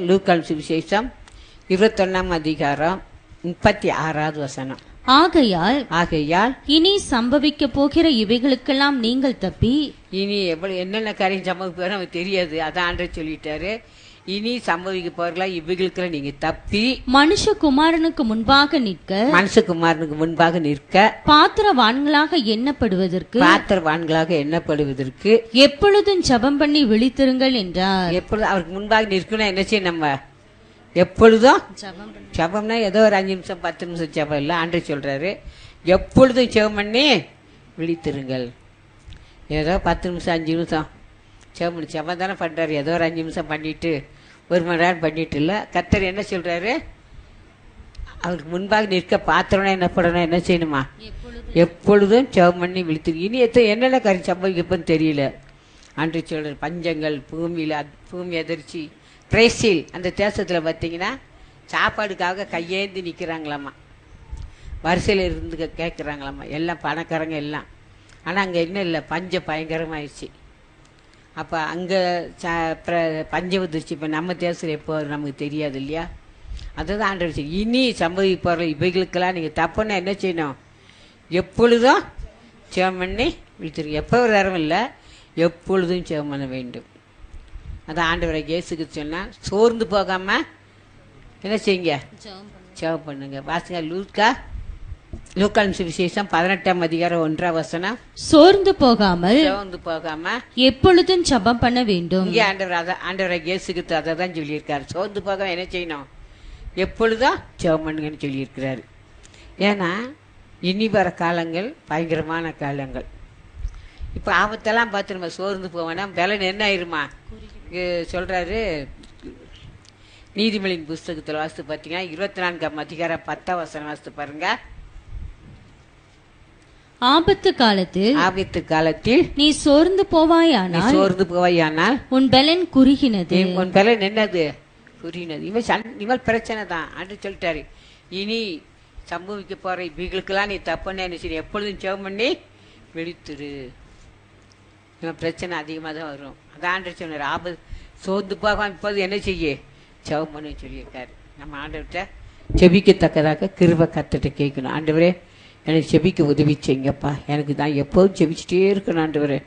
லூக்கான் சுவிசேஷம் 21 அதிகாரம் 36வது வசனம். ஆகையால் இனி சம்பவிக்க போகிற இவைகளுக்கெல்லாம் நீங்கள் தப்பி, இனி என்னென்ன காரியம் சம்பவிக்க நமக்கு தெரியாது, அதான் ஆண்டவர் சொல்லிட்டாரு. இனி சம்பவிக்க போறலாம் இவைகளுக்கெல்லாம் நீங்க தப்பி மனுஷகுமாரனுக்கு முன்பாக நிற்க பாத்திரவான்களாக எண்ணப்படுவதற்கு எப்பொழுதும் ஜெபம் பண்ணி விழித்திருங்கள் என்றார். எப்பொழுதும் அவருக்கு முன்பாக நிற்கணும். என்ன செய்யும்? நம்ம எப்பொழுதும் ஜெபம்னா ஏதோ ஒரு 5 நிமிஷம் 10 நிமிஷம் ஜெபம் இல்லை. ஆண்டவர் சொல்றாரு எப்பொழுதும் ஜெபம் பண்ணி விழித்திருங்கள். ஏதோ 10 நிமிஷம் 5 நிமிஷம் ஜெபம் தானே பண்றாரு. ஏதோ ஒரு 5 நிமிஷம் பண்ணிட்டு 1 மணி நேரம் பண்ணிட்டு இல்லை. கர்த்தர் என்ன சொல்றாரு? அவருக்கு முன்பாக நிற்க பாத்திரம்னா என்ன பண்ணணும், என்ன செய்யணுமா? எப்பொழுதும் ஜெபம் பண்ணி விழித்திரு. இனி என்னென்ன காரியம் சம்பவிக்கப்பன்னு தெரியல. ஆண்டவர் சொல்றாரு பஞ்சங்கள், பூமி அதிர்ச்சி. பிரேசில் அந்த தேசத்தில் பார்த்தீங்கன்னா சாப்பாடுக்காக கையேந்தி நிற்கிறாங்களாம்மா, வரிசையில் இருந்து கேட்குறாங்களாம்மா, எல்லாம் பணக்காரங்க எல்லாம். ஆனால் அங்கே என்ன இல்லை, பஞ்சம் பயங்கரமாயிடுச்சு. அப்போ அங்கே பஞ்சம் வந்துருச்சு. இப்போ நம்ம தேசத்தில் எப்போ நமக்கு தெரியாது இல்லையா? அதுதான் ஆண்டவர் சொல்லி இனி சம்பவிப்பார்கள் இவைகளுக்கெல்லாம் நீங்கள் தப்புன்னா என்ன செய்யணும்? எப்பொழுதும் ஜெபம் பண்ணி விழித்திருக்கு. எப்போ ஒரு நேரம் இல்லை, எப்பொழுதும் ஜெபம் பண்ண வேண்டும். அதான் ஆண்டவரை இயேசுக்கு சொன்னால் சோர்ந்து போகாமல் என்ன செய்யுங்க? ஜெபம் பண்ணுங்க. வாசிங்க லூக்கான் சுவிசேஷம் 18 அதிகாரம் 1 வசனம். சோர்ந்து போகாமல் எப்பொழுதும் ஜெபம் பண்ண வேண்டும். இங்கே ஆண்டவரை இயேசுக்கு அதை தான் சொல்லியிருக்காரு. சோர்ந்து போகாம என்ன செய்யணும்? எப்பொழுதும் ஜெபம் பண்ணுங்கன்னு சொல்லியிருக்கிறாரு. ஏன்னா இனி வர காலங்கள் பயங்கரமான காலங்கள். இப்போ ஆபத்தெல்லாம் பார்த்து நம்ம சோர்ந்து போவோம்னா பலன் என்ன ஆயிருமா? சொல்றாரு நீதிமொழியின் புஸ்தகத்தில் வாசித்து பார்த்தீங்கன்னா 24 அதிகாரம் 10 வசனம் வாசித்து பாருங்க. ஆபத்து காலத்தில் நீ சோர்ந்து போவாயானால் உன் பலன் குறுகினது. உன் பலன் என்னது? குறுகினது. இவன் பிரச்சனை தான். ஆண்டு சொல்லிட்டாரு இனி சம்பவிக்க போற இவங்களுக்கெல்லாம் நீ தப்புன்னு என்ன செய்ய? எப்பொழுதும் ஜெபம் பண்ணி விழித்துரு. இவன் பிரச்சனை அதிகமாக தான் வரும். அதான் ஆண்டு சொன்னார் ஆபத்து சோர்ந்து போகாம இப்போது என்ன செய்ய? ஜெபம் பண்ண சொல்லியிருக்காரு. நம்ம ஆண்டவர்கிட்ட செபிக்கத்தக்கதாக கிருபை கர்த்தர்ட்ட கேட்கணும். ஆண்டவரே எனக்கு செபிக்க உதவி செய்யுங்கப்பா, எனக்கு நான் எப்போதும் செபிச்சுட்டே இருக்கணும் ஆண்டவரே.